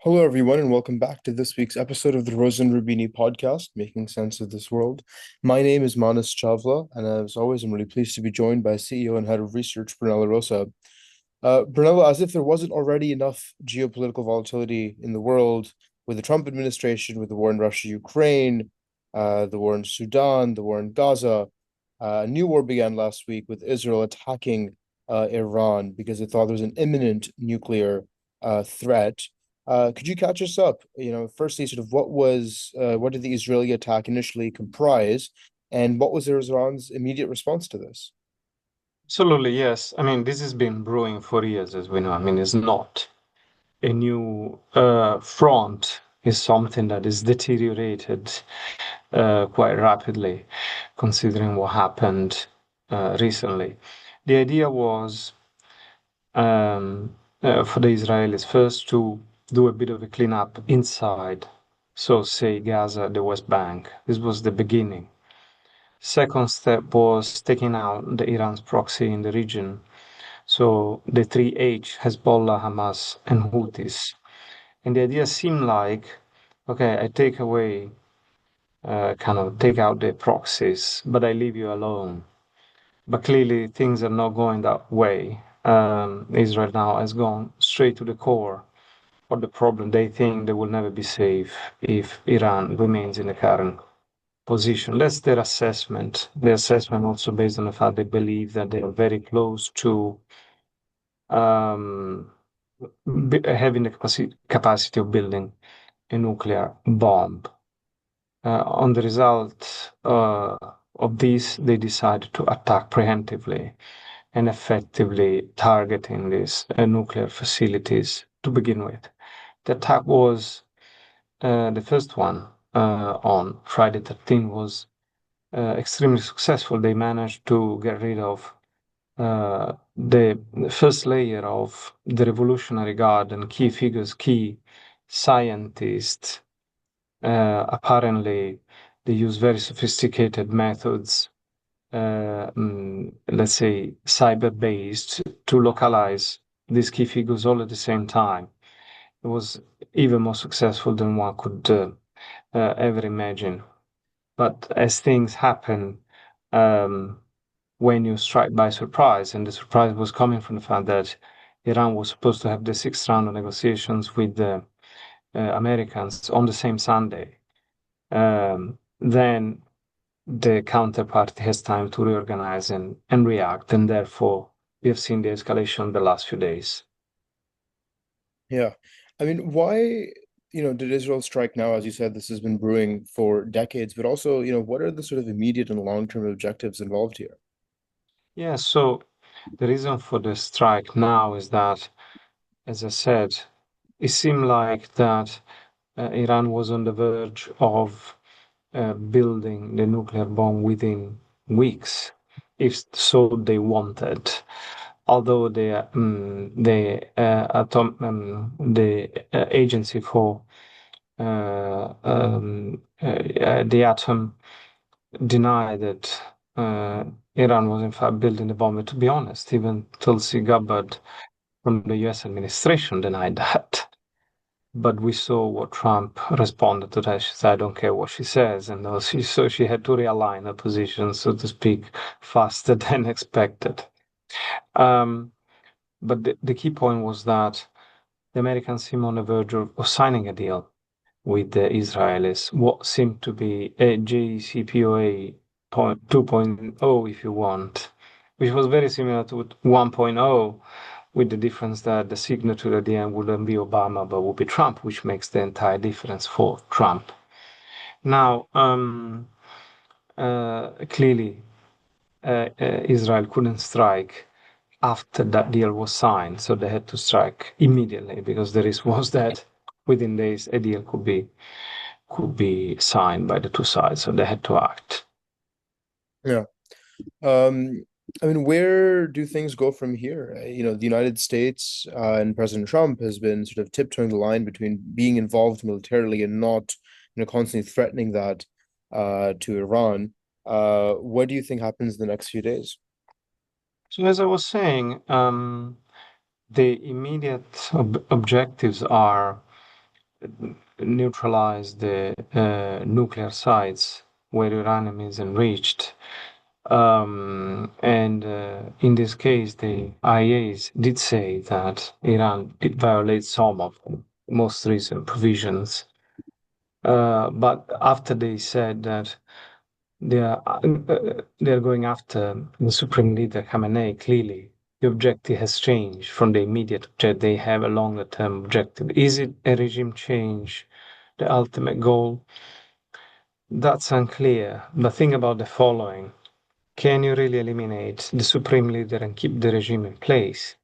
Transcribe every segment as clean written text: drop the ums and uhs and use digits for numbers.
Hello, everyone, and welcome back to this week's episode of the Rosen Rubini podcast, Making Sense of This World. My name is Manas Chavla, and as always, I'm really pleased to be joined by CEO and Head of Research, Brunella Rosa. Brunella, as if there wasn't already enough geopolitical volatility in the world with the Trump administration, with the war in Russia, Ukraine, the war in Sudan, the war in Gaza, a new war began last week with Israel attacking Iran because it thought there was an imminent nuclear threat. Could you catch us up? Firstly, sort of what did the Israeli attack initially comprise, and what was Iran's immediate response to this? Absolutely, yes. I mean, this has been brewing for years, as we know. I mean, it's not a new front, it's something that is deteriorated quite rapidly, considering what happened recently. The idea was for the Israelis first to do a bit of a cleanup inside, so say Gaza, the West Bank. This was the beginning. Second step was taking out the Iran's proxy in the region. So the three H, Hezbollah, Hamas, and Houthis. And the idea seemed like, okay, I take away, kind of take out the proxies, but I leave you alone. But clearly things are not going that way. Israel now has gone straight to the core of the problem. They think they will never be safe if Iran remains in the current position. That's their assessment. Their assessment also based on the fact they believe that they are very close to um, having the capacity of building a nuclear bomb. On the result of this, they decided to attack preemptively and effectively targeting these nuclear facilities to begin with. The attack was the first one on Friday 13 was extremely successful. They managed to get rid of the first layer of the Revolutionary Guard and key figures, key scientists. Apparently, they use very sophisticated methods, let's say cyber-based, to localize these key figures all at the same time. It was even more successful than one could ever imagine. But as things happen, um, when you strike by surprise, and the surprise was coming from the fact that Iran was supposed to have the sixth round of negotiations with the Americans on the same Sunday, then the counterparty has time to reorganize and react, and therefore we have seen the escalation the last few days. Yeah. I mean, why, did Israel strike now? As you said, this has been brewing for decades, but also, what are the sort of immediate and long-term objectives involved here? Yeah, so the reason for the strike now is that, as I said, it seemed like that Iran was on the verge of building the nuclear bomb within weeks, if so they wanted. Although the agency for the atom denied that Iran was in fact building the bomb. But to be honest, even Tulsi Gabbard from the U.S. administration denied that. But we saw what Trump responded to that. She said, I don't care what she says. And so she had to realign her position, so to speak, faster than expected. Um, but the key point was that the Americans seem on the verge of signing a deal with the Israelis, what seemed to be a JCPOA 2.0, if you want, which was very similar to 1.0, with the difference that the signature at the end wouldn't be Obama, but would be Trump, which makes the entire difference for Trump. Now, clearly, Israel couldn't strike after that deal was signed, so they had to strike immediately because the risk was that within days a deal could be signed by the two sides, so they had to act. Yeah. Um, I mean, where do things go from here? The United States and President Trump has been sort of tiptoeing the line between being involved militarily and not, constantly threatening that to Iran. What do you think happens in the next few days? So, as I was saying, the immediate objectives are neutralize the nuclear sites where uranium is enriched. And in this case, the IAs did say that Iran did violate some of the most recent provisions. But after they said that they're going after the Supreme Leader Khamenei, clearly the objective has changed from the immediate objective. They have a longer term objective. Is it a regime change, the ultimate goal? That's unclear. But think about the following. Can you really eliminate the Supreme Leader and keep the regime in place?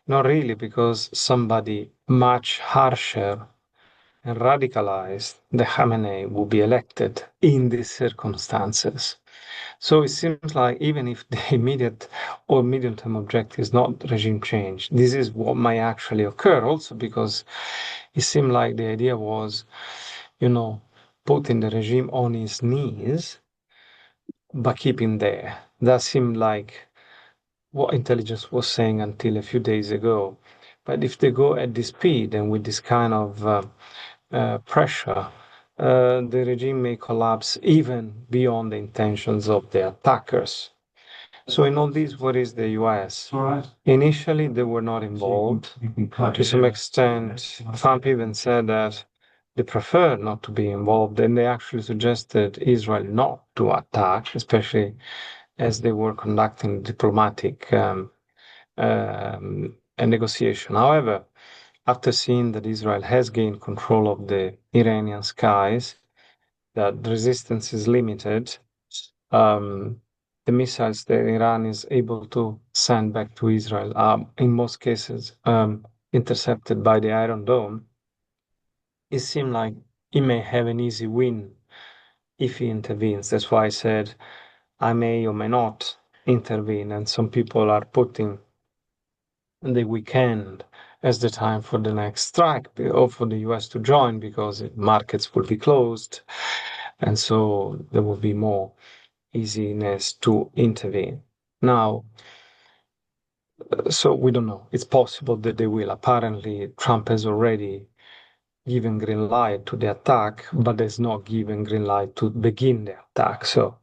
Not really, because somebody much harsher and radicalized, the Khamenei, will be elected in these circumstances. So it seems like even if the immediate or medium term objective is not regime change, this is what might actually occur also because it seemed like the idea was, you know, putting the regime on its knees, but keeping there. That seemed like what intelligence was saying until a few days ago. But if they go at this speed and with this kind of pressure, the regime may collapse even beyond the intentions of the attackers. So in all this, what is the US? Initially, they were not involved. To some extent, Trump even said that they prefer not to be involved, and they actually suggested Israel not to attack, especially as they were conducting diplomatic a negotiation. However, after seeing that Israel has gained control of the Iranian skies, that resistance is limited, the missiles that Iran is able to send back to Israel are, in most cases, intercepted by the Iron Dome. It seems like he may have an easy win if he intervenes. That's why I said I may or may not intervene, and some people are putting the weekend as the time for the next strike or for the US to join because markets will be closed, and so there will be more easiness to intervene. Now, so we don't know. It's possible that they will. Apparently, Trump has already given green light to the attack, but has not given green light to begin the attack. So,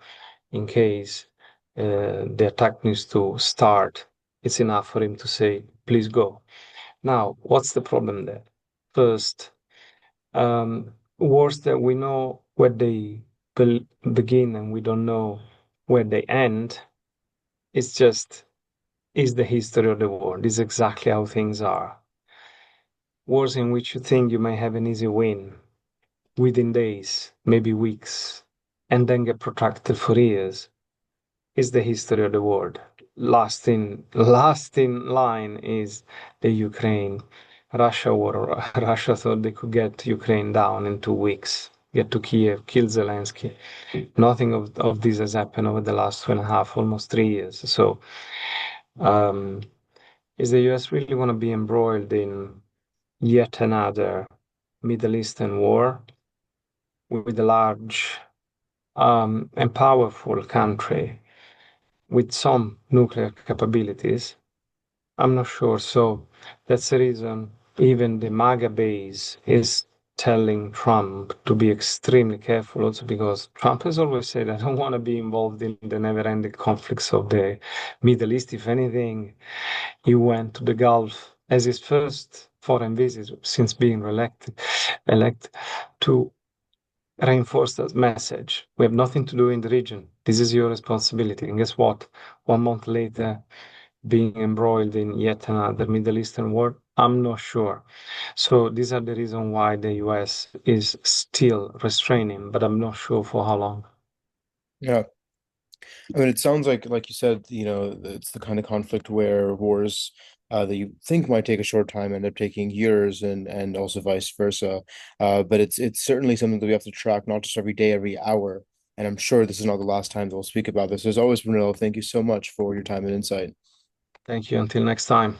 in case the attack needs to start, it's enough for him to say, "Please go." Now, what's the problem there? First, wars that we know where they begin and we don't know where they end, it's just is the history of the world. Is exactly how things are. Wars in which you think you may have an easy win within days, maybe weeks, and then get protracted for years, is the history of the world. Last in line is the Ukraine Russia war. Russia thought they could get Ukraine down in 2 weeks, get to Kiev, kill Zelensky. Nothing of this has happened over the last 2.5, almost 3 years. So, is the US really want to be embroiled in yet another Middle Eastern war with a large and powerful country with some nuclear capabilities? I'm not sure. So that's the reason even the MAGA base is telling Trump to be extremely careful also because Trump has always said, I don't want to be involved in the never-ending conflicts of the Middle East. If anything, he went to the Gulf as his first foreign visit since being elect to reinforce that message. We have nothing to do in the region. This is your responsibility. And guess what? 1 month later, being embroiled in yet another Middle Eastern war? I'm not sure. So these are the reasons why the US is still restraining, but I'm not sure for how long. Yeah. I mean, it sounds like you said, it's the kind of conflict where wars that you think might take a short time end up taking years, and also vice versa. But it's certainly something that we have to track, not just every day, every hour. And I'm sure this is not the last time that we'll speak about this. As always, Brunello, thank you so much for your time and insight. Thank you. Until next time.